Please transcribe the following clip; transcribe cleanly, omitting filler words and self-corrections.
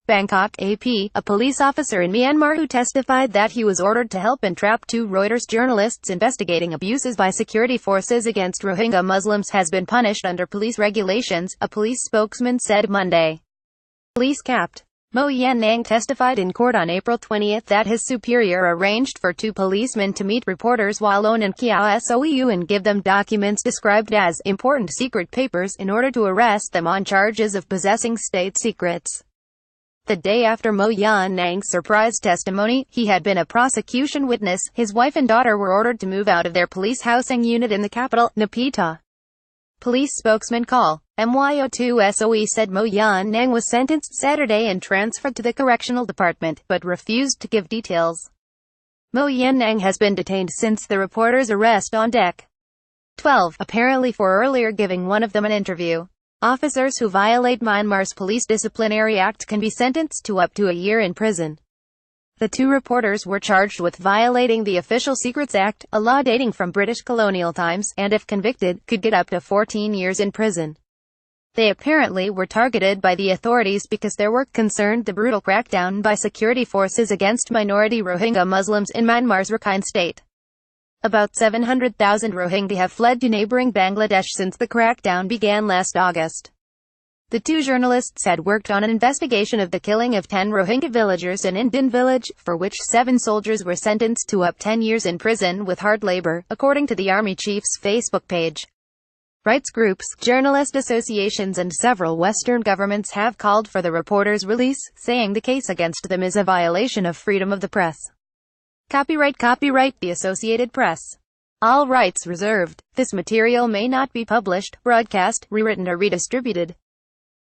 Bangkok, AP, a police officer in Myanmar who testified that he was ordered to help entrap two Reuters journalists investigating abuses by security forces against Rohingya Muslims has been punished under police regulations, a police spokesman said Monday. Police Capt. Mo Yan Nang testified in court on April 20 that his superior arranged for two policemen to meet reporters while alone in Kiao Soeu and give them documents described as important secret papers in order to arrest them on charges of possessing state secrets. The day after Mo Yan Nang's surprise testimony, he had been a prosecution witness. His wife and daughter were ordered to move out of their police housing unit in the capital, Naypyidaw. Police spokesman Col. Myo2 Soe said Mo Yan Nang was sentenced Saturday and transferred to the correctional department, but refused to give details. Mo Yan Nang has been detained since the reporter's arrest on Deck 12, apparently for earlier giving one of them an interview. Officers who violate Myanmar's Police Disciplinary Act can be sentenced to up to a year in prison. The two reporters were charged with violating the Official Secrets Act, a law dating from British colonial times, and if convicted, could get up to 14 years in prison. They apparently were targeted by the authorities because their work concerned the brutal crackdown by security forces against minority Rohingya Muslims in Myanmar's Rakhine state. About 700,000 Rohingya have fled to neighboring Bangladesh since the crackdown began last August. The two journalists had worked on an investigation of the killing of 10 Rohingya villagers in Indin village, for which 7 soldiers were sentenced to up 10 years in prison with hard labor, according to the army chief's Facebook page. Rights groups, journalist associations and several Western governments have called for the reporters' release, saying the case against them is a violation of freedom of the press. Copyright The Associated Press. All rights reserved. This material may not be published, broadcast, rewritten or redistributed.